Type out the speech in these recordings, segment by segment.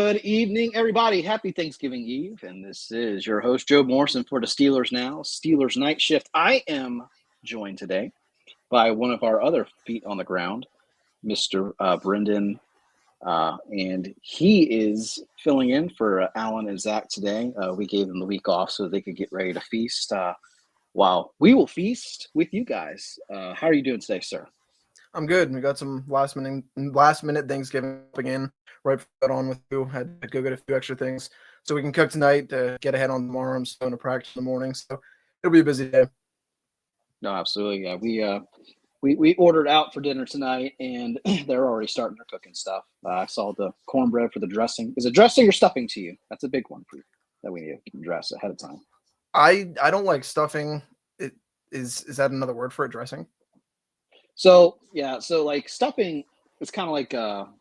Good evening, everybody. Happy Thanksgiving Eve. And this is your host, Joe Morrison, for the Steelers Now, Steelers Night Shift. I am joined today by one of our other feet on the ground, Mr. Brendan. And he is filling in for Alan and Zach today. We gave them the week off so they could get ready to feast while we will feast with you guys. How are you doing today, sir? I'm good. We got some last minute Thanksgiving again. Right on with you. Had to go get a few extra things so we can cook tonight to get ahead on tomorrow. I'm still going to practice in the morning, so it'll be a busy day. No, absolutely. Yeah, we ordered out for dinner tonight, and they're already starting their cooking stuff. I saw the cornbread for the dressing. Is it dressing or stuffing to you? That's a big one for you that we need to dress ahead of time. I don't like stuffing. It is that another word for it? Dressing? So yeah, so like stuffing is kind of like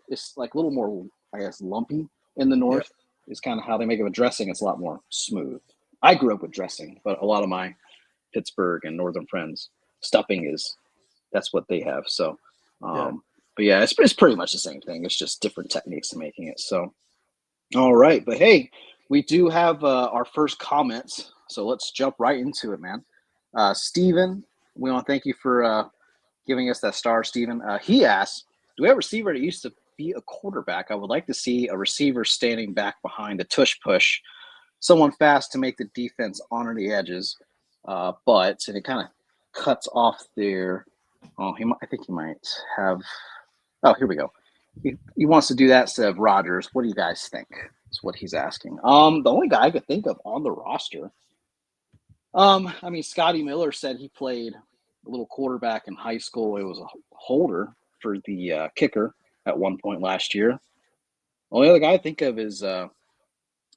it's like a little more, I guess, lumpy in the Yeah. north. Is kind of how they make it. A dressing, it's a lot more smooth. I grew up with dressing, but a lot of my Pittsburgh and northern friends, stuffing is that's what they have. So, Yeah. but yeah, it's pretty much the same thing. It's just different techniques of making it. So, all right, but hey, we do have our first comments, so let's jump right into it, man. Steven, we want to thank you for giving us that star, Steven. He asked, "Do we have a receiver that used to be a quarterback? I would like to see a receiver standing back behind a tush push, someone fast to make the defense honor the edges, but and it kind of cuts off there." Oh, I think he might have. Oh, here we go. He wants to do that instead of Rodgers. What do you guys think? Is what he's asking. The only guy I could think of on the roster. I mean, Scotty Miller said he played a little quarterback in high school. It was a holder for the kicker at one point last year. Only other guy I think of is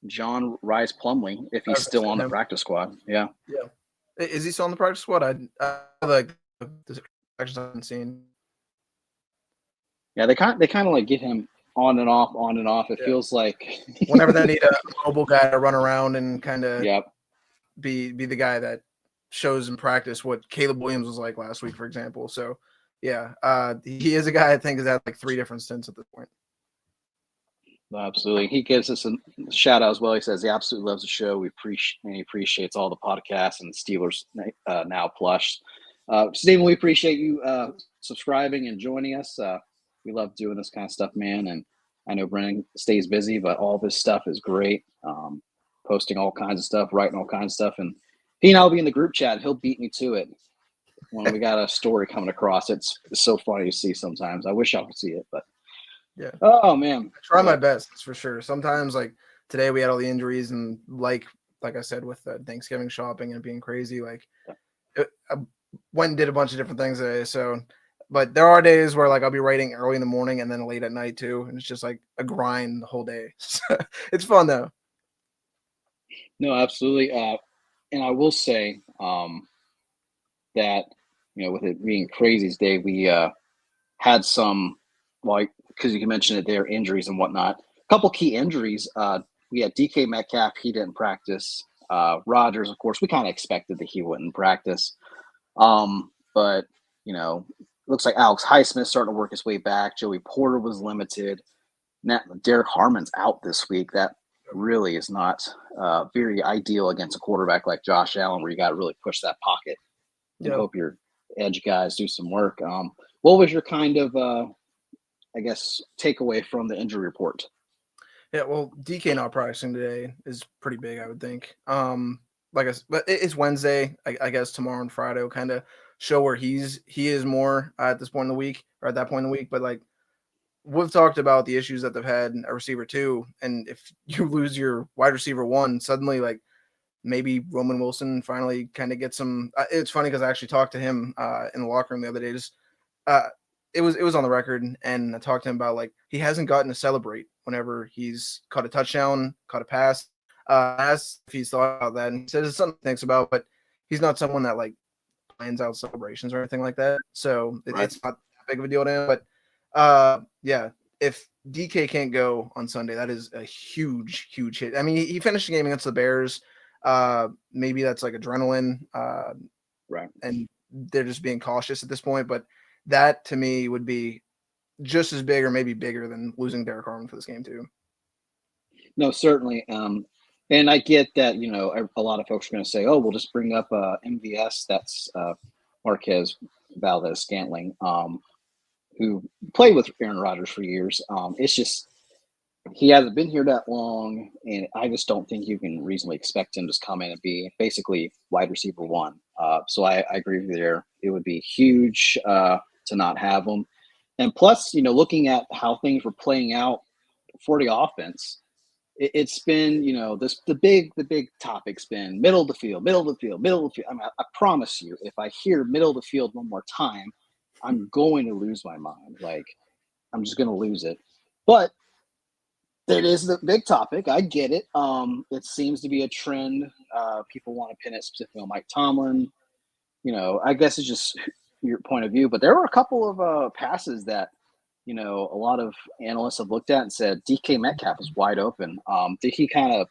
John Rice Plumley, if he's I've still seen on the him. practice squad. Yeah. Yeah. Is he still on the practice squad? I like the actions I haven't seen. Yeah, they kind of like get him on and off, on and off. It Yeah. feels like Whenever they need a mobile guy to run around and kind of Yep. be the guy that shows in practice what Caleb Williams was like last week, for example. So yeah, he is a guy I think is at like 3 different stints at this point. Absolutely. He gives us a shout out as well. He says he absolutely loves the show. He appreciates all the podcasts and the Steelers Now Plush. Stephen, we appreciate you subscribing and joining us. We love doing this kind of stuff, man. And I know Brennan stays busy, but all this stuff is great. Posting all kinds of stuff, writing all kinds of stuff. And he and I'll be in the group chat. He'll beat me to it when we got a story coming across. It's so funny to see sometimes. I wish I could see it, but yeah. Oh man, I try my best, that's for sure. Sometimes like today we had all the injuries and like I said with Thanksgiving shopping and being crazy, like I went and did a bunch of different things today. So, but there are days where like I'll be writing early in the morning and then late at night too, and it's just like a grind the whole day. It's fun though. No, absolutely. And I will say that with it being crazy today, we had some like because you mentioned it there, injuries and whatnot. A couple key injuries. We had DK Metcalf. He didn't practice. Rodgers, of course, we kind of expected that he wouldn't practice. But looks like Alex Highsmith starting to work his way back. Joey Porter was limited. Derek Harmon's out this week. That really is not very ideal against a quarterback like Josh Allen, where you got to really push that pocket and hope your edge guys do some work. What was your kind of, I guess, takeaway from the injury report? Yeah, well, DK not practicing today is pretty big, I would think. Like I said, but it's Wednesday. I guess tomorrow and Friday will kind of show where he is more at this point in the week or at that point in the week. But like we've talked about the issues that they've had a receiver 2, and if you lose your wide receiver 1, suddenly like maybe Roman Wilson finally kind of gets some. It's funny because I actually talked to him in the locker room the other day. Just it was on the record, and I talked to him about like he hasn't gotten to celebrate whenever he's caught a touchdown, caught a pass. Asked if he's thought about that, and he says it's something he thinks about, but he's not someone that like plans out celebrations or anything like that. So it's not that big of a deal to him. But yeah, if DK can't go on Sunday, that is a huge hit. I mean, he finished the game against the Bears. Maybe that's like adrenaline, right? And they're just being cautious at this point. But that to me would be just as big or maybe bigger than losing Derek Harmon for this game too. No, certainly. And I get that, a lot of folks are going to say, oh, we'll just bring up MVS. That's Marquez Valdez Scantling, who played with Aaron Rodgers for years. It's just, he hasn't been here that long, and I just don't think you can reasonably expect him to just come in and be basically wide receiver one. So I agree with you there. It would be huge to not have him. And plus, looking at how things were playing out for the offense, it's been, the big topic's been middle of the field, middle of the field, middle of the field. I mean, I promise you, if I hear middle of the field one more time, I'm going to lose my mind. Like, I'm just going to lose it. But it is the big topic. I get it. It seems to be a trend. People want to pin it specifically on Mike Tomlin. I guess it's just your point of view. But there were a couple of passes that, a lot of analysts have looked at and said DK Metcalf is wide open. Did he kind of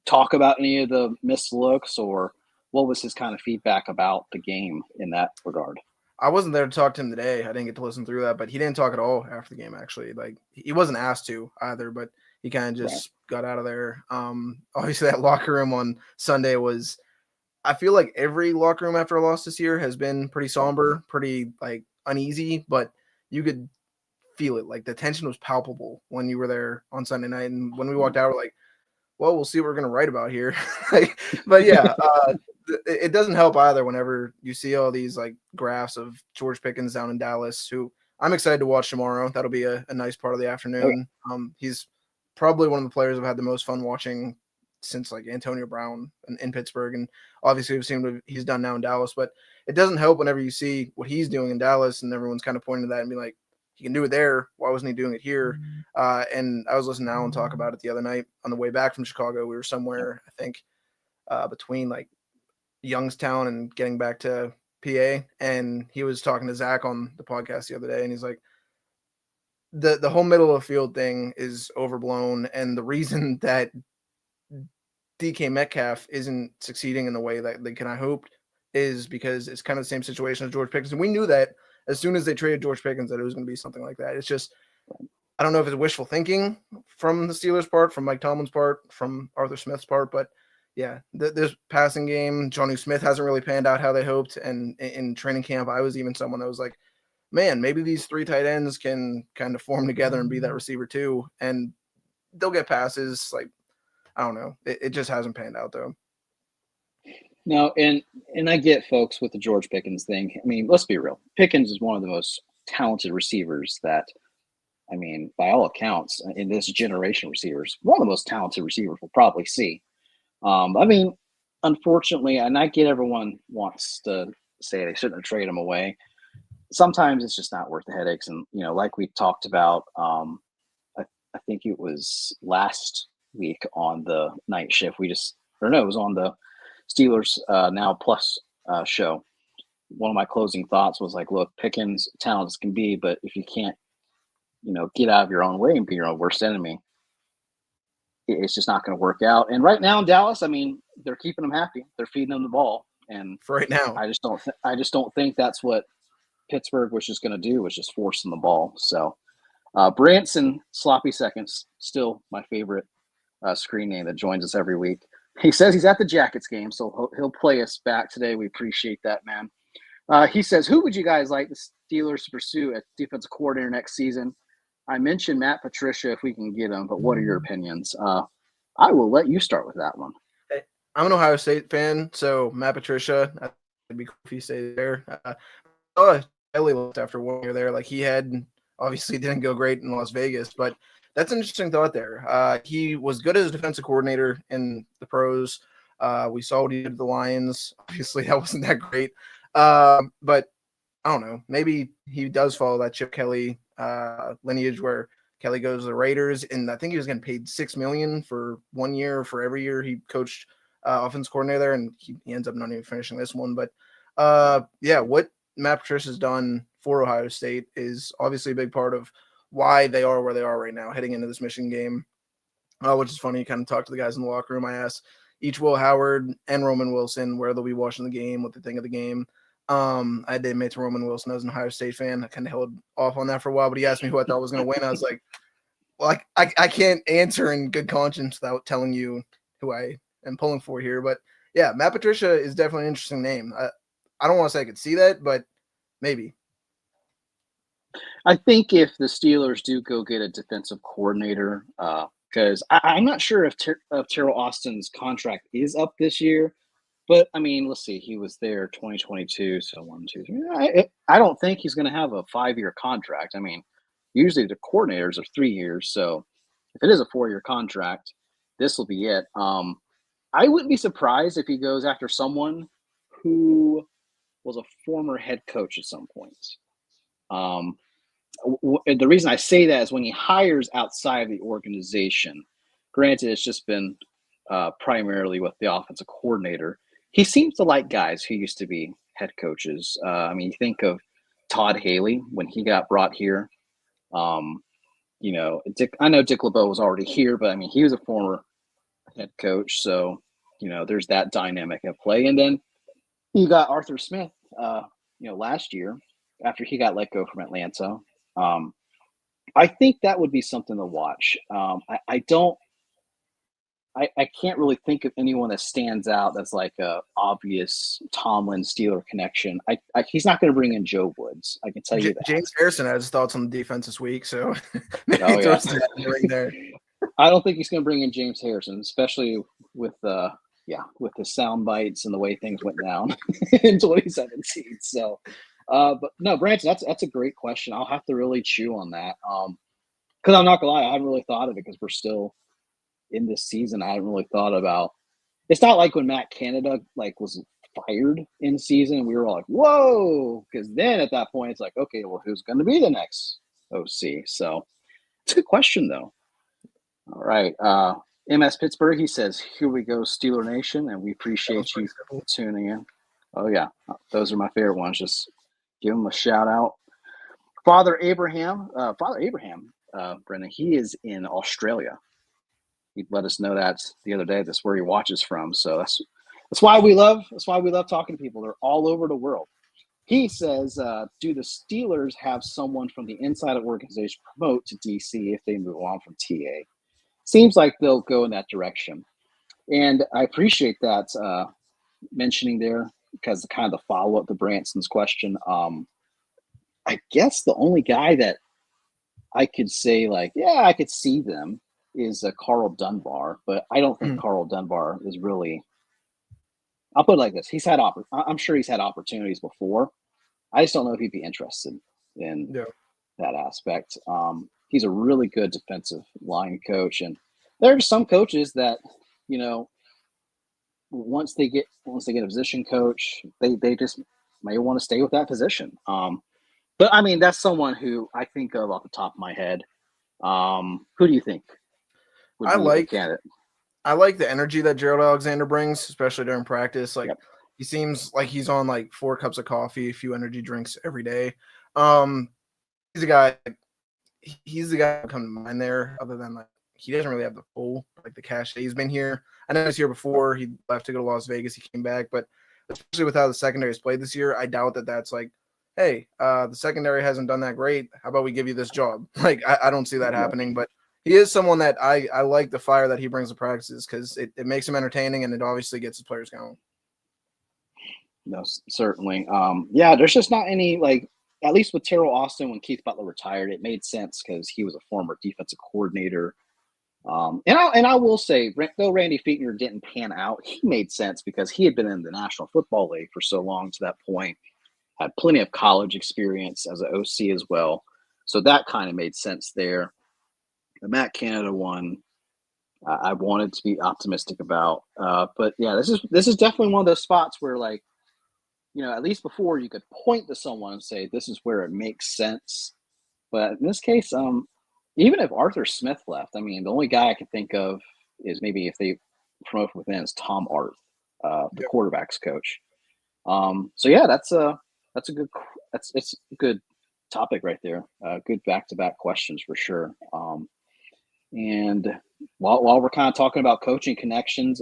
talk about any of the missed looks, or what was his kind of feedback about the game in that regard? I wasn't there to talk to him today. I didn't get to listen through that, but he didn't talk at all after the game, actually. Like, he wasn't asked to either, but he kind of just got out of there. Obviously, that locker room on Sunday was, I feel like every locker room after a loss this year has been pretty somber, pretty like uneasy, but you could feel it. Like, the tension was palpable when you were there on Sunday night. And when we walked out, we're like, well, we'll see what we're going to write about here. But yeah, it doesn't help either whenever you see all these like graphs of George Pickens down in Dallas, who I'm excited to watch tomorrow. That'll be a nice part of the afternoon. He's probably one of the players I've had the most fun watching since like Antonio Brown in Pittsburgh. And obviously we've seen what he's done now in Dallas, but it doesn't help whenever you see what he's doing in Dallas and everyone's kind of pointing to that and be like, he can do it there. Why wasn't he doing it here? And I was listening to Alan talk about it the other night on the way back from Chicago. We were somewhere, I think, between like Youngstown and getting back to PA. And he was talking to Zach on the podcast the other day. And he's like, the whole middle of the field thing is overblown. And the reason that DK Metcalf isn't succeeding in the way that they kind of hoped is because it's kind of the same situation as George Pickens. And we knew that as soon as they traded George Pickens, that it was going to be something like that. It's just, I don't know if it's wishful thinking from the Steelers' part, from Mike Tomlin's part, from Arthur Smith's part, but yeah, this passing game, Jonnu Smith hasn't really panned out how they hoped. And in training camp, I was even someone that was like, man, maybe these three tight ends can kind of form together and be that receiver too. And they'll get passes. Like, I don't know. It just hasn't panned out though. No, and I get folks with the George Pickens thing. I mean, let's be real. Pickens is one of the most talented receivers that, I mean, by all accounts, in this generation receivers, one of the most talented receivers we'll probably see. I mean, unfortunately, and I get everyone wants to say they shouldn't have traded him away. Sometimes it's just not worth the headaches. And, like we talked about, I think it was last week on the night shift, it was on the Steelers Now Plus show. One of my closing thoughts was like, look, Pickens, talent as can be, but if you can't, get out of your own way and be your own worst enemy, it's just not going to work out. And right now in Dallas, I mean, they're keeping them happy. They're feeding them the ball. And for right now, I just don't think that's what Pittsburgh was just going to do, was just force them the ball. So Branson, Sloppy Seconds, still my favorite screen name that joins us every week. He says he's at the Jackets game, so he'll play us back today. We appreciate that, man. He says, who would you guys like the Steelers to pursue as defensive coordinator next season? I mentioned Matt Patricia if we can get him, but what are your opinions? I will let you start with that one. I'm an Ohio State fan, so Matt Patricia, it'd be cool if he stayed there. Kelly left after 1 year there. Like, he had obviously didn't go great in Las Vegas, but that's an interesting thought there. He was good as a defensive coordinator in the pros. We saw what he did to the Lions. Obviously, that wasn't that great. But I don't know. Maybe he does follow that Chip Kelly lineage where Kelly goes to the Raiders, and I think he was getting paid $6 million for 1 year for every year he coached offense coordinator there, and he ends up not even finishing this one. But what Matt Patricia's done for Ohio State is obviously a big part of why they are where they are right now, heading into this Michigan game, which is funny. You kind of talk to the guys in the locker room. I asked each Will Howard and Roman Wilson where they'll be watching the game, what they think of the game. I did admit to Roman Wilson I was an Ohio State fan. I kind of held off on that for a while, but he asked me who I thought was going to win. I was like, Like I can't answer in good conscience without telling you who I am pulling for here. But yeah, Matt Patricia is definitely an interesting name. I don't want to say I could see that, but maybe. I think if the Steelers do go get a defensive coordinator, because I'm not sure if Terrell Austin's contract is up this year, but I mean, let's see, he was there 2022, so 1, 2, 3. I don't think he's going to have a 5-year contract. I mean, usually the coordinators are 3 years, so if it is a 4-year contract, this will be it. I wouldn't be surprised if he goes after someone who was a former head coach at some point. Um, the reason I say that is when he hires outside of the organization, granted, it's just been primarily with the offensive coordinator. He seems to like guys who used to be head coaches. I mean, think of Todd Haley when he got brought here. I know Dick LeBeau was already here, but I mean, he was a former head coach. So, there's that dynamic at play. And then you got Arthur Smith, last year after he got let go from Atlanta. I think that would be something to watch. I can't really think of anyone that stands out that's like a obvious Tomlin Steeler connection. He's not going to bring in Joe Woods. I can tell you that. James Harrison has thoughts on the defense this week, so maybe throw some in the ring there. I don't think he's going to bring in James Harrison, especially with the sound bites and the way things went down in 2017. So, but no, Branson, that's a great question. I'll have to really chew on that. Because I'm not gonna lie, I haven't really thought of it because we're still in this season. I haven't really thought about. It's not like when Matt Canada was fired in season. We were all like, "Whoa!" Because then at that point, it's like, okay, well, who's going to be the next OC? So it's a good question, though. All right, MS Pittsburgh. He says, "Here we go, Steeler Nation," and we appreciate you tuning in. Oh yeah, those are my favorite ones. Just give them a shout out. Father Abraham, Brendan, he is in Australia. He let us know that the other day. That's where he watches from. So that's why we love talking to people. They're all over the world. He says, do the Steelers have someone from the inside of the organization promote to DC if they move on from TA? Seems like they'll go in that direction. And I appreciate that mentioning there because kind of the follow-up to Branson's question. I guess the only guy that I could say I could see them is Carl Dunbar, but I don't think Carl Dunbar is really. I'll put it like this: I'm sure he's had opportunities before. I just don't know if he'd be interested in that aspect. He's a really good defensive line coach, and there are some coaches that, once they get a position coach, they just may want to stay with that position. But I mean, that's someone who I think of off the top of my head. Who do you think would be a candidate? I like the energy that Gerald Alexander brings, especially during practice. He seems like he's on 4 cups of coffee, a few energy drinks every day. He's a guy. He's the guy who comes to mind there. Other than he doesn't really have the full the cachet. He's been here. I know he was here before. He left to go to Las Vegas. He came back, but especially with how the secondary's played this year, I doubt that that's hey, the secondary hasn't done that great. How about we give you this job? I don't see that happening, but he is someone that I like the fire that he brings to practices because it makes him entertaining and it obviously gets his players going. No, certainly. There's just not any at least with Terrell Austin when Keith Butler retired, it made sense because he was a former defensive coordinator. And I will say, though Randy Fichtner didn't pan out, he made sense because he had been in the National Football League for so long to that point, had plenty of college experience as an OC as well. So that kind of made sense there. The Matt Canada one, I wanted to be optimistic about. But yeah, this is definitely one of those spots where at least before you could point to someone and say, this is where it makes sense. But in this case, even if Arthur Smith left, I mean, the only guy I could think of is maybe if they promote from within is Tom Arth, the quarterback's coach. So yeah, it's a good topic right there. Good back-to-back questions for sure. And while we're kind of talking about coaching connections,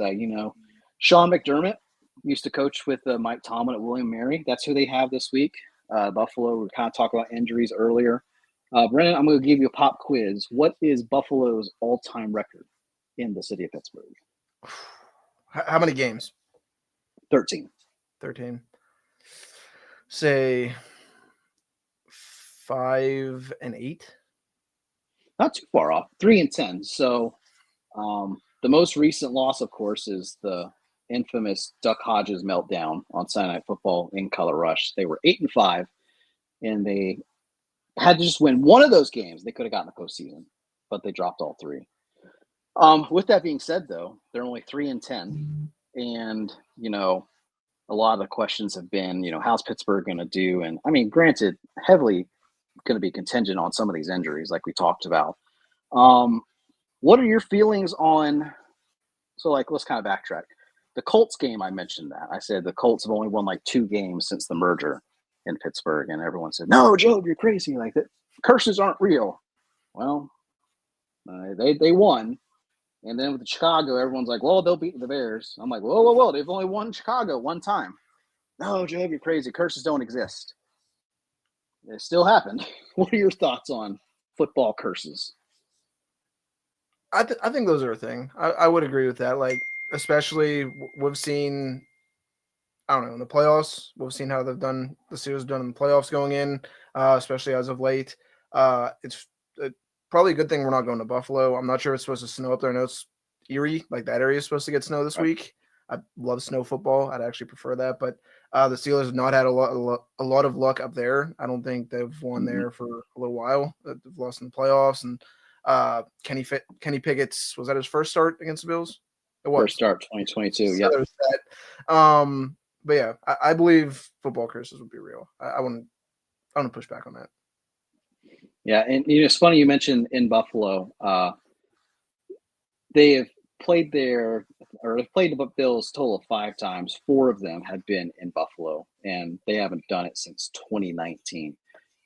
Sean McDermott used to coach with Mike Tomlin at William & Mary. That's who they have this week. Buffalo, we were kind of talking about injuries earlier. Brennan, I'm going to give you a pop quiz. What is Buffalo's all-time record in the city of Pittsburgh? How many games? 13. 13. Say 5-8. Not too far off. 3-10. So the most recent loss, of course, is the infamous Duck Hodges meltdown on Sunday Night Football in Color Rush. They were 8-5, and they had to just win one of those games. They could have gotten the postseason, but they dropped all three. With that being said, though, they're only 3-10, and a lot of the questions have been, how's Pittsburgh going to do? And I mean, granted, heavily going to be contingent on some of these injuries, like we talked about. What are your feelings on? So, let's kind of backtrack. The Colts game, I mentioned that. I said the Colts have only won 2 games since the merger in Pittsburgh, and everyone said, "No, Joe, you're crazy. Curses aren't real." Well, they won. And then with Chicago, everyone's like, well, they'll beat the Bears. I'm like, whoa, whoa, whoa. They've only won Chicago one time. No, Joe, you're crazy. Curses don't exist. It still happened. What are your thoughts on football curses? I think those are a thing. I would agree with that. Especially we've seen, I don't know, in the playoffs, we've seen how they've done, the Steelers have done in the playoffs going in, especially as of late. It's probably a good thing we're not going to Buffalo. I'm not sure it's supposed to snow up there. I know it's Erie, that area is supposed to get snow this week. I love snow football. I'd actually prefer that, but the Steelers have not had a lot of luck up there. I don't think they've won there for a little while. They've lost in the playoffs, and Kenny Pickett's, was that his first start against the Bills? It was first start 2022. So there's that. But yeah, I believe football curses would be real. I want to push back on that. Yeah, and it's funny you mentioned in Buffalo. They have played the Bills a total of 5 times. 4 of them have been in Buffalo, and they haven't done it since 2019.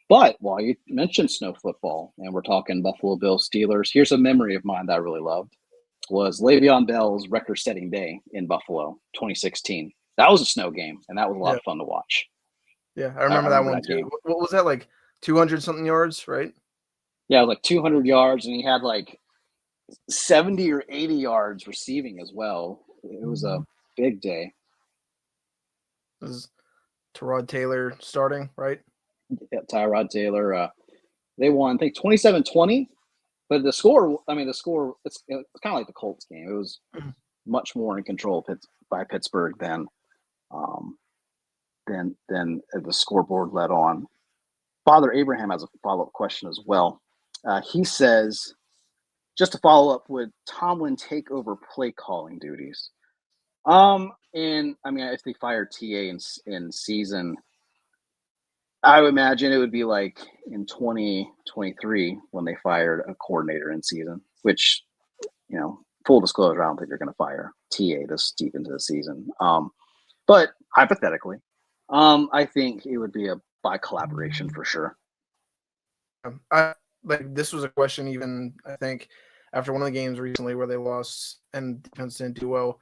But while you mentioned snow football, and we're talking Buffalo Bills Steelers, here's a memory of mine that I really loved. Was Le'Veon Bell's record-setting day in Buffalo, 2016. That was a snow game, and that was a lot of fun to watch. Yeah, I remember that one too. What was that, 200-something yards, right? Yeah, 200 yards, and he had 70 or 80 yards receiving as well. It was a big day. This is Tyrod Taylor starting, right? Yeah, Tyrod Taylor. They won, I think, 27-20. But the score, it's kind of like the Colts game. It was much more in control by Pittsburgh than the scoreboard led on. Father Abraham has a follow-up question as well. He says, just to follow up, would Tomlin take over play calling duties? If they fired TA in season, I would imagine it would be in 2023 when they fired a coordinator in season, which, full disclosure, I don't think they're going to fire TA this deep into the season. But hypothetically, I think it would be by collaboration for sure. This was a question even, I think, after one of the games recently where they lost and defense didn't do well.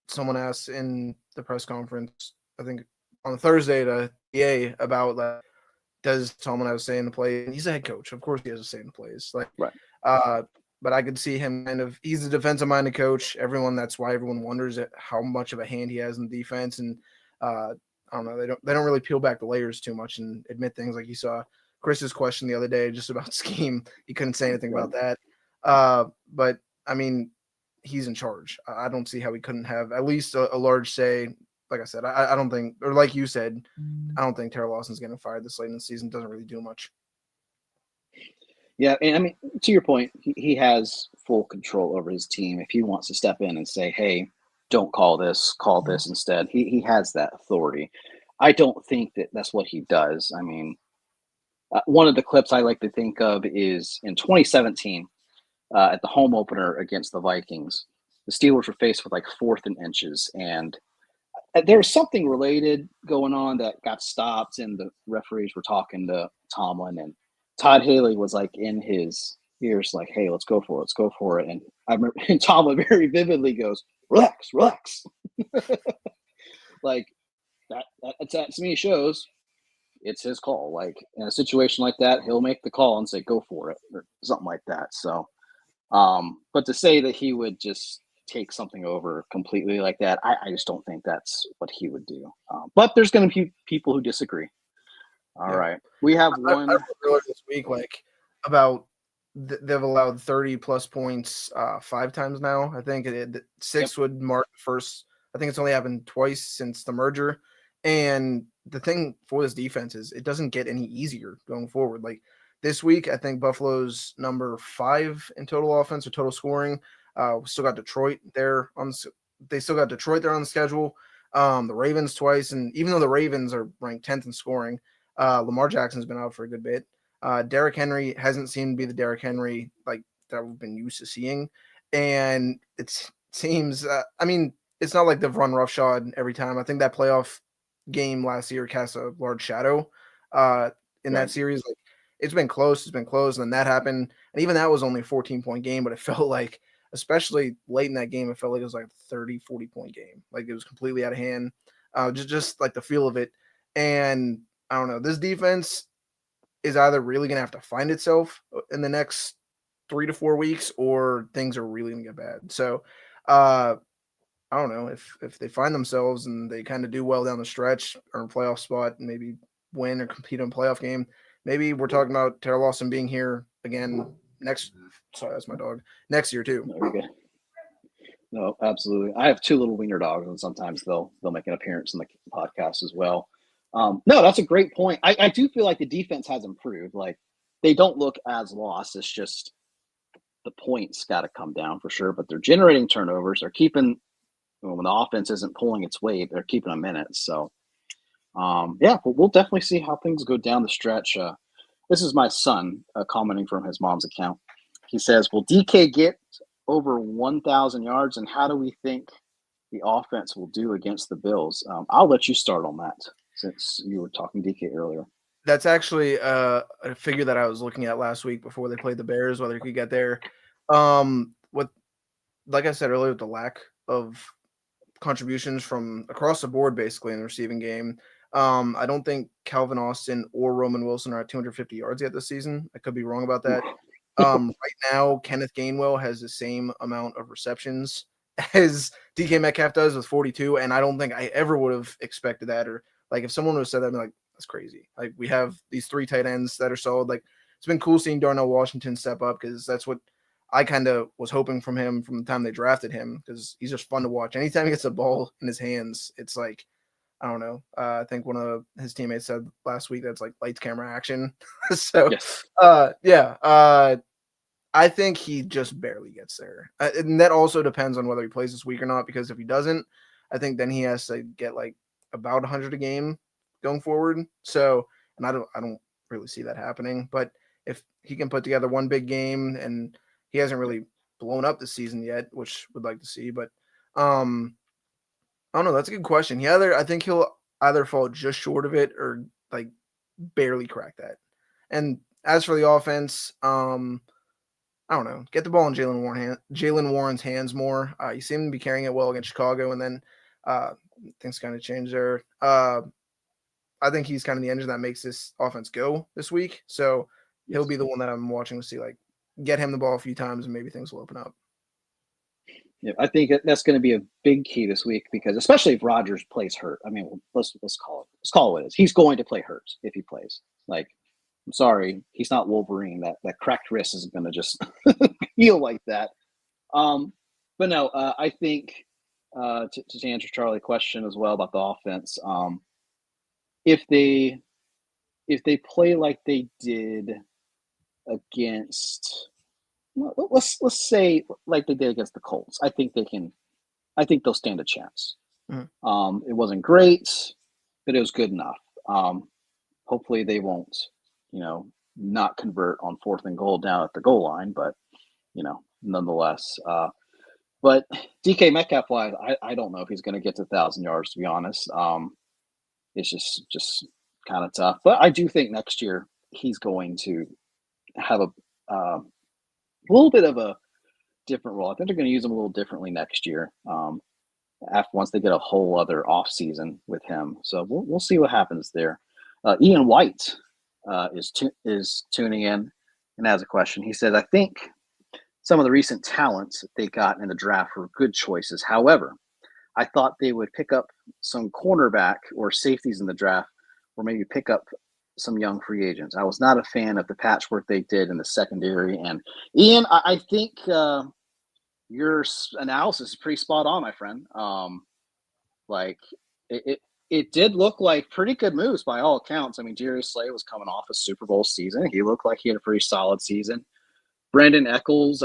Someone asked in the press conference, I think on Thursday, to EA about does Tomlin have a say in the play? And he's a head coach. Of course he has a say in the plays. Right. But I could see him he's a defensive-minded coach. That's why everyone wonders how much of a hand he has in defense. And I don't know, they don't really peel back the layers too much and admit things. Like you saw Chris's question the other day just about scheme. He couldn't say anything about that. But he's in charge. I don't see how he couldn't have at least a large say. Like I said, I don't think, or like you said, I don't think Taylor Lawson's getting fired this late in the season. Doesn't really do much. Yeah, and to your point, he has full control over his team. If he wants to step in and say, hey, don't call this instead, he has that authority. I don't think that's what he does. One of the clips I like to think of is in 2017 at the home opener against the Vikings. The Steelers were faced with 4th and inches, and there was something related going on that got stopped, and the referees were talking to Tomlin, and Todd Haley was in his ears, hey, let's go for it. And I remember and Tomlin very vividly goes, relax. That to me shows it's his call. Like in a situation like that, he'll make the call and say, "Go for it," or something like that. So, but to say that he would just take something over completely like that, I just don't think that's what he would do. But there's going to be people who disagree. All Yeah. right, we have I one. wrote earlier this week, like about they've allowed 30 plus points 5 times now. I think Yep. six would mark the first. I think it's only happened twice since the merger. And the thing for this defense is it doesn't get any easier going forward. Like this week, I think Buffalo's number 5 in total offense or total scoring. We still got Detroit there on. They still got Detroit there on the schedule. The Ravens twice, and even though the Ravens are ranked 10th in scoring, Lamar Jackson's been out for a good bit. Derrick Henry hasn't seemed to be the Derrick Henry like that we've been used to seeing, and it seems. I mean, it's not like they've run roughshod every time. I think that playoff game last year cast a large shadow in that Right. series. Like it's been close, and then that happened, and even that was only a 14-point game, but it felt like, especially late in that game, it felt like it was like a 30, 40-point game. Like it was completely out of hand. Just like the feel of it, and I don't know. This defense is either really going to have to find itself in the next 3 to 4 weeks, or things are really going to get bad. So, I don't know if they find themselves and they kind of do well down the stretch, or in playoff spot, and maybe win or compete in a playoff game. Maybe we're talking about Taylor Lawson being here again next. Sorry, that's my dog. Next year too. There we go. No, absolutely. I have 2 little wiener dogs, and sometimes they'll make an appearance in the podcast as well. No, that's a great point. I do feel like the defense has improved. Like they don't look as lost. It's just the points got to come down for sure. But they're generating turnovers. They're keeping when the offense isn't pulling its weight. They're keeping them in it. So yeah, we'll definitely see how things go down the stretch. This is my son commenting from his mom's account. He says, "Will DK get over 1,000 yards, and how do we think the offense will do against the Bills?" I'll let you start on that since you were talking DK earlier. That's actually a figure that I was looking at last week before they played the Bears, whether he could get there. With like I said earlier, with the lack of contributions from across the board, basically in the receiving game, I don't think Calvin Austin or Roman Wilson are at 250 yards yet this season. I could be wrong about that. Right now, Kenneth Gainwell has the same amount of receptions as DK Metcalf does with 42, and I don't think I ever would have expected that. Or like if someone would have said that, I'd be like, that's crazy. Like we have these 3 tight ends that are solid. Like it's been cool seeing Darnell Washington step up, because that's what I kind of was hoping from him from the time they drafted him, because he's just fun to watch. Anytime he gets a ball in his hands, it's like, I don't know. I think one of his teammates said last week that's like lights, camera, action. So, Yes. yeah, I think he just barely gets there, and that also depends on whether he plays this week or not. Because if he doesn't, I think then he has to get like about 100 a game going forward. So, and I don't really see that happening. But if he can put together one big game, and he hasn't really blown up this season yet, which would like to see. But I don't know. That's a good question. I think he'll either fall just short of it or like barely crack that. And as for the offense, I don't know. Get the ball in Jalen Warren's hands more. He seemed to be carrying it well against Chicago, and then things kind of changed there. I think he's kind of the engine that makes this offense go this week. So he'll be the one that I'm watching to see, like, get him the ball a few times, and maybe things will open up. Yeah, I think that's going to be a big key this week, because especially if Rodgers plays hurt. I mean, let's call it what it is. He's going to play hurt if he plays. Like, I'm sorry, he's not Wolverine. That cracked wrist isn't going to just heal like that. But no, I think to answer Charlie's question as well about the offense, if they play like they did against, well, let's say like they did against the Colts, I think they can. I think they'll stand a chance. It wasn't great, but it was good enough. Hopefully they won't, not convert on 4th and goal down at the goal line, but nonetheless. But DK Metcalf wise, I don't know if he's going to get to 1,000 yards, to be honest. It's just kind of tough. But I do think next year he's going to have a little bit of a different role. I think they're going to use him a little differently next year. Once they get a whole other off season with him, so we'll see what happens there. Ian White is tuning in and has a question. He says, I think some of the recent talents they got in the draft were good choices. However, I thought they would pick up some cornerback or safeties in the draft, or maybe pick up some young free agents. I was not a fan of the patchwork they did in the secondary. And Ian, I think your analysis is pretty spot on, my friend. Like it, it did look like pretty good moves by all accounts. I mean, Darius Slay was coming off a Super Bowl season. He looked like he had a pretty solid season. Brandon Eccles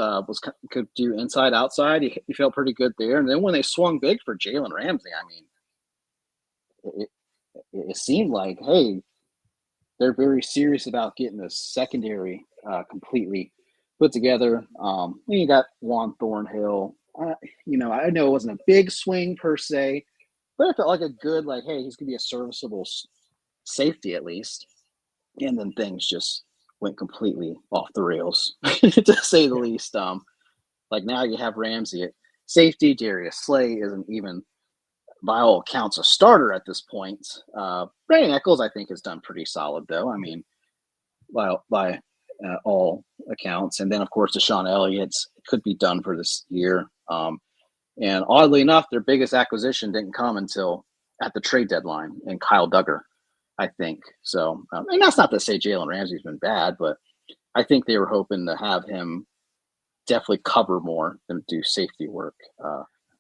could do inside outside. He felt pretty good there. And then when they swung big for Jalen Ramsey, I mean, it seemed like, hey, they're very serious about getting the secondary completely put together. You got Juan Thornhill. I know it wasn't a big swing per se, but it felt like a good, like, hey, he's going to be a serviceable safety at least. And then things just went completely off the rails, to say the least. Like now you have Ramsey at safety. Darius Slay isn't even, by all accounts, a starter at this point. Brandon Eccles, I think, has done pretty solid, though. I mean, by all accounts. And then, of course, Deshaun Elliott could be done for this year. And oddly enough, their biggest acquisition didn't come until at the trade deadline, and Kyle Duggar, I think. So, and that's not to say Jalen Ramsey's been bad, but I think they were hoping to have him definitely cover more than do safety work.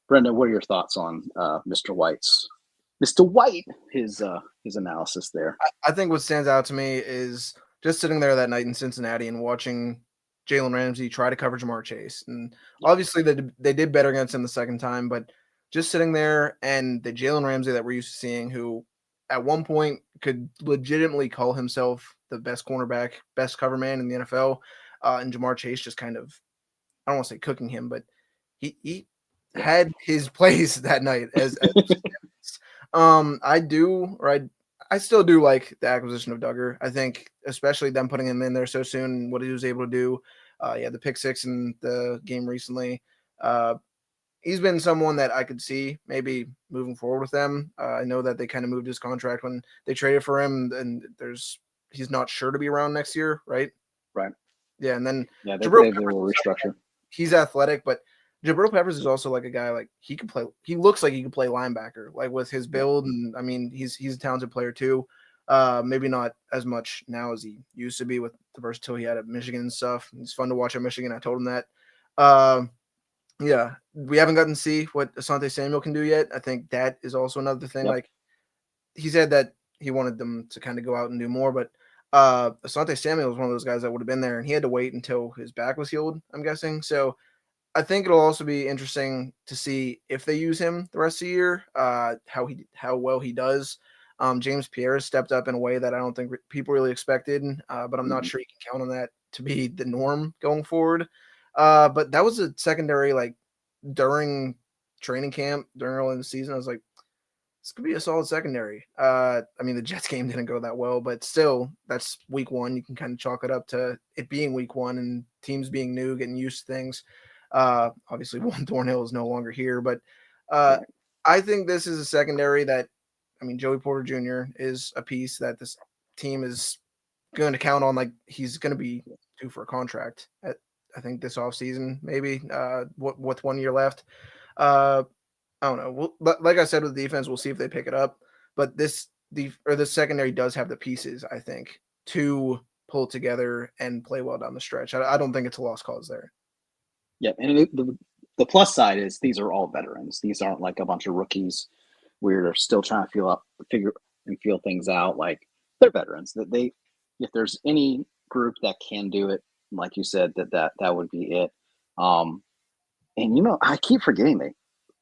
Brendan, what are your thoughts on Mr. White, his analysis there? I think what stands out to me is just sitting there that night in Cincinnati and watching Jalen Ramsey try to cover Ja'Marr Chase. And obviously they did better against him the second time, but just sitting there and the Jalen Ramsey that we're used to seeing, who at one point could legitimately call himself the best cornerback, best cover man in the NFL, and Ja'Marr Chase just kind of, I don't want to say cooking him, but he had his place that night as I still do like the acquisition of Duggar. I think especially them putting him in there so soon, what he was able to do. The pick six in the game recently. He's been someone that I could see maybe moving forward with them. I know that they kind of moved his contract when they traded for him, and he's not sure to be around next year, right? Right. Yeah, and then they will restructure. He's athletic, but Jabril Peppers is also like a guy, like he can play. He looks like he can play linebacker, like with his build, and I mean he's a talented player too. Maybe not as much now as he used to be with the versatility he had at Michigan and stuff. It's fun to watch at Michigan. I told him that. Yeah, we haven't gotten to see what Asante Samuel can do yet. I think that is also another thing. Yep. Like he said that he wanted them to kind of go out and do more, but Asante Samuel was one of those guys that would have been there, and he had to wait until his back was healed, I'm guessing. So I think it'll also be interesting to see if they use him the rest of the year, how well he does. James Pierre has stepped up in a way that I don't think people really expected, but I'm not sure you can count on that to be the norm going forward. But that was a secondary, like during training camp, during early in the season, I was like, this could be a solid secondary. I mean, the Jets game didn't go that well, but still, that's week one. You can kind of chalk it up to it being week one and teams being new, getting used to things. Obviously, Juan Thornhill is no longer here, but I think this is a secondary that, I mean, Joey Porter Jr. is a piece that this team is going to count on. Like he's going to be due for a contract at, I think, this offseason, maybe with 1 year left. I don't know. Like I said with the defense, we'll see if they pick it up. But this secondary does have the pieces, I think, to pull together and play well down the stretch. I don't think it's a lost cause there. Yeah, and the plus side is these are all veterans. These aren't like a bunch of rookies. We're still trying to feel things out. Like they're veterans. That if there's any group that can do it, like you said, that would be it. And I keep forgetting they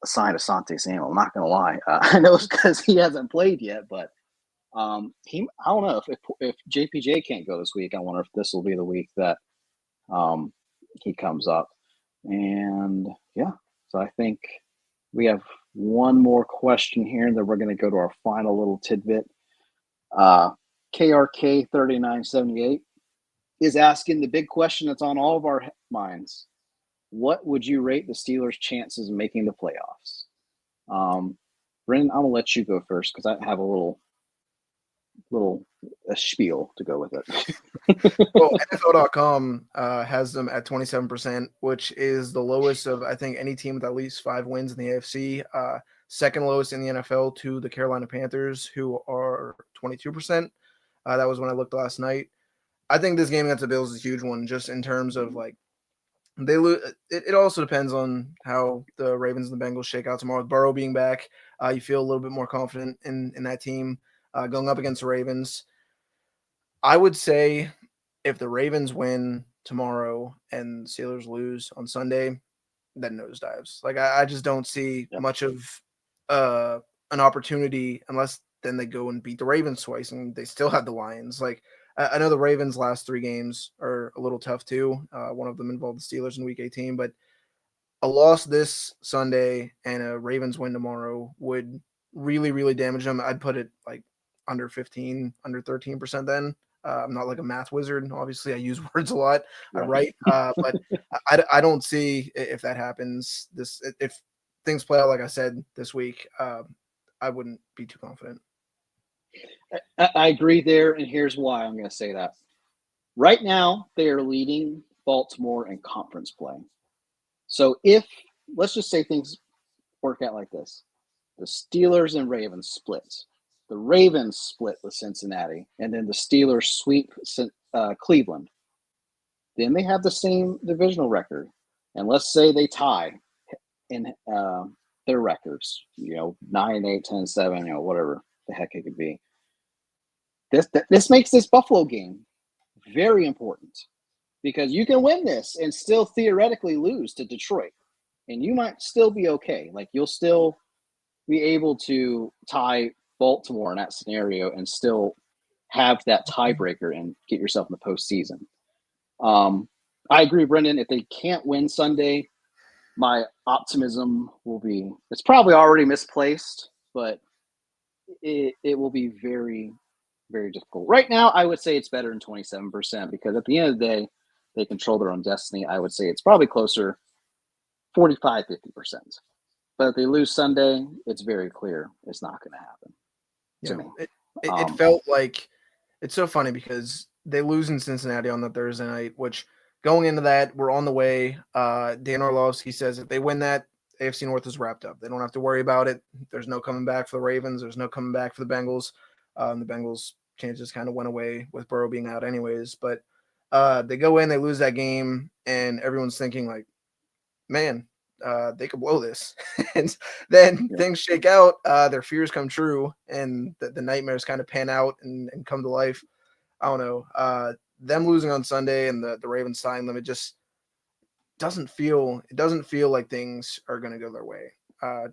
signed Asante Samuel. I'm not gonna lie. I know it's because he hasn't played yet, but I don't know if JPJ can't go this week. I wonder if this will be the week that he comes up. And yeah, so I think we have one more question here, and then we're going to go to our final little tidbit. KRK 3978 is asking the big question that's on all of our minds. What would you rate the Steelers' chances of making the playoffs? Brendan, I'm going to let you go first because I have a little little a spiel to go with it. Well, NFL.com has them at 27%, which is the lowest of, I think, any team with at least 5 wins in the AFC. Second lowest in the NFL to the Carolina Panthers, who are 22%. That was when I looked last night. I think this game against the Bills is a huge one, just in terms of like they lose. It also depends on how the Ravens and the Bengals shake out tomorrow. With Burrow being back, you feel a little bit more confident in that team going up against the Ravens. I would say if the Ravens win tomorrow and Steelers lose on Sunday, then nosedives. Like I just don't see much of an opportunity unless then they go and beat the Ravens twice and they still have the Lions. Like I know the Ravens' last 3 games are a little tough too. One of them involved the Steelers in Week 18, but a loss this Sunday and a Ravens win tomorrow would really, really damage them. I'd put it like under 15, under 13% then. I'm not like a math wizard. Obviously, I use words a lot. I write, but I don't see if that happens. If things play out like I said this week, I wouldn't be too confident. I agree there, and here's why I'm going to say that. Right now, they are leading Baltimore in conference play. So if, let's just say things work out like this. The Steelers and Ravens split. The Ravens split with Cincinnati, and then the Steelers sweep Cleveland. Then they have the same divisional record. And let's say they tie in their records, 9-8, 10-7, whatever the heck it could be. This makes this Buffalo game very important because you can win this and still theoretically lose to Detroit, and you might still be okay. Like you'll still be able to tie Baltimore in that scenario and still have that tiebreaker and get yourself in the postseason. I agree, Brendan. If they can't win Sunday, my optimism will be, it's probably already misplaced, but it will be very, very difficult. Right now, I would say it's better than 27% because at the end of the day, they control their own destiny. I would say it's probably closer 45, 50%. But if they lose Sunday, it's very clear it's not going to happen. To me. It felt like it's so funny because they lose in Cincinnati on the Thursday night, which going into that, we're on the way. Dan Orlovsky says if they win that, AFC North is wrapped up. They don't have to worry about it. There's no coming back for the Ravens. There's no coming back for the Bengals. The Bengals' chances kind of went away with Burrow being out anyways. But they go in, they lose that game, and everyone's thinking like, man, they could blow this. And then things shake out, their fears come true, and the nightmares kind of pan out and come to life. I don't know. Them losing on Sunday and the Ravens tying them, it just doesn't feel like things are going to go their way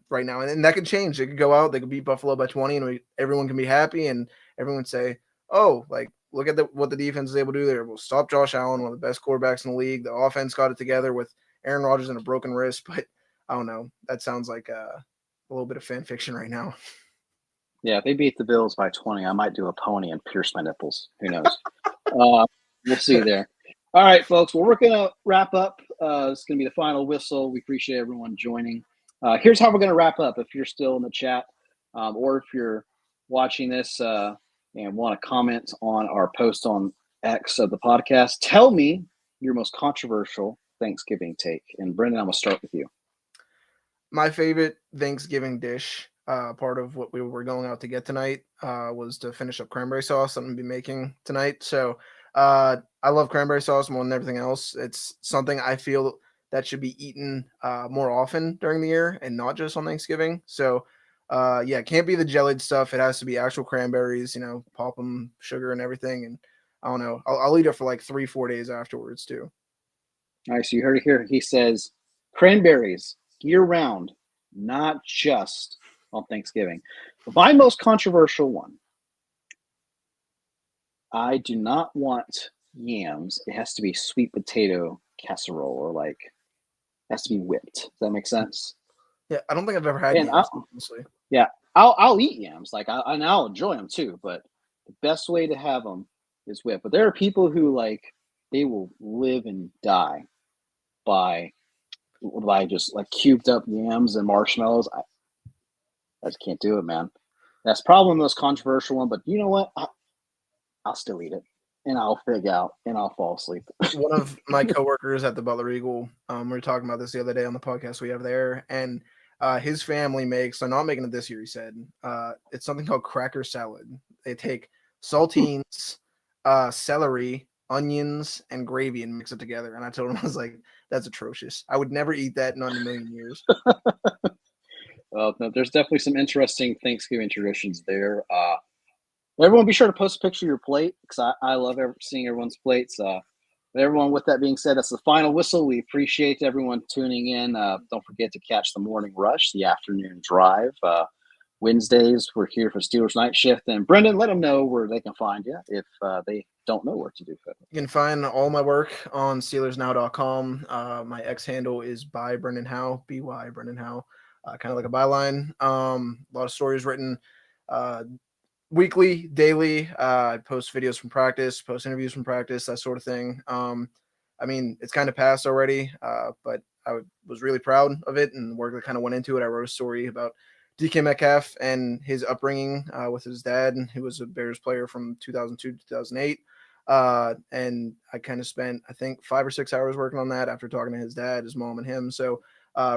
right now. And that could change. They could go out, they could beat Buffalo by 20, and everyone can be happy, and everyone say, oh, like, look at what the defense is able to do there. We'll stop Josh Allen, one of the best quarterbacks in the league. The offense got it together with Aaron Rodgers and a broken wrist, but I don't know. That sounds like a little bit of fan fiction right now. Yeah, if they beat the Bills by 20, I might do a pony and pierce my nipples. Who knows? We'll see there. All right, folks. Well, we're going to wrap up. It's going to be the final whistle. We appreciate everyone joining. Here's how we're going to wrap up. If you're still in the chat or if you're watching this and want to comment on our post on X of the podcast, tell me your most controversial Thanksgiving take. And Brendan, I'm going to start with you. My favorite Thanksgiving dish, part of what we were going out to get tonight, was to finish up cranberry sauce. I'm going to be making tonight. So I love cranberry sauce more than everything else. It's something I feel that should be eaten more often during the year and not just on Thanksgiving. So it can't be the jellied stuff. It has to be actual cranberries, pop them, sugar and everything. And I don't know, I'll eat it for like 3-4 days afterwards too. All right, so you heard it here. He says cranberries year-round, not just on Thanksgiving. My most controversial one, I do not want yams. It has to be sweet potato casserole or it has to be whipped. Does that make sense? Yeah, I don't think I've ever had yams, honestly. Yeah, I'll eat yams. I'll enjoy them too, but the best way to have them is whipped. But there are people who they will live and die by just cubed up yams and marshmallows. I just can't do it, man. That's probably the most controversial one, but you know what? I'll still eat it, and I'll fig out, and I'll fall asleep. One of my coworkers at the Butler Eagle, we were talking about this the other day on the podcast we have there, and his family makes, they're not making it this year, he said, it's something called cracker salad. They take saltines, celery, onions, and gravy and mix it together. And I told him, I was like, that's atrocious. I would never eat that, not in a million years. Well, no, there's definitely some interesting Thanksgiving traditions there. Everyone, be sure to post a picture of your plate, because I love seeing everyone's plates. Everyone, with that being said, that's the final whistle. We appreciate everyone tuning in. Don't forget to catch the morning rush, the afternoon drive. Wednesdays, we're here for Steelers Night Shift. And Brendan, let them know where they can find you if they don't know where to do so. You can find all my work on SteelersNow.com. My X handle is by Brendan Howe, BY Brendan Howe, kind of like a byline. A lot of stories written weekly, daily. I post videos from practice, post interviews from practice, that sort of thing. I mean, it's kind of passed already, but I was really proud of it and the work that kind of went into it. I wrote a story about DK Metcalf and his upbringing with his dad, who was a Bears player from 2002 to 2008. And I kind of spent, I think, 5 or 6 hours working on that after talking to his dad, his mom, and him. So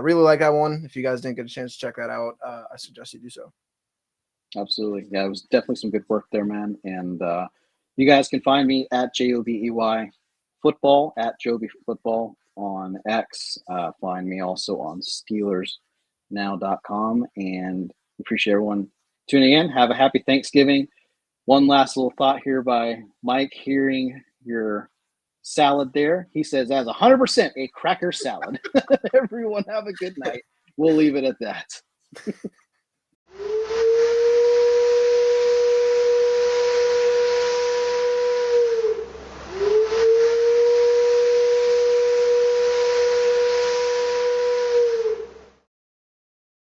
really like that one. If you guys didn't get a chance to check that out, I suggest you do so. Absolutely. Yeah, it was definitely some good work there, man. And you guys can find me at JOBEY Football, at Joby Football on X. Find me also on SteelersNow.com. And appreciate everyone tuning in. Have a happy Thanksgiving. One last little thought here by Mike, hearing your salad there. He says, that's 100% a cracker salad. Everyone have a good night. We'll leave it at that.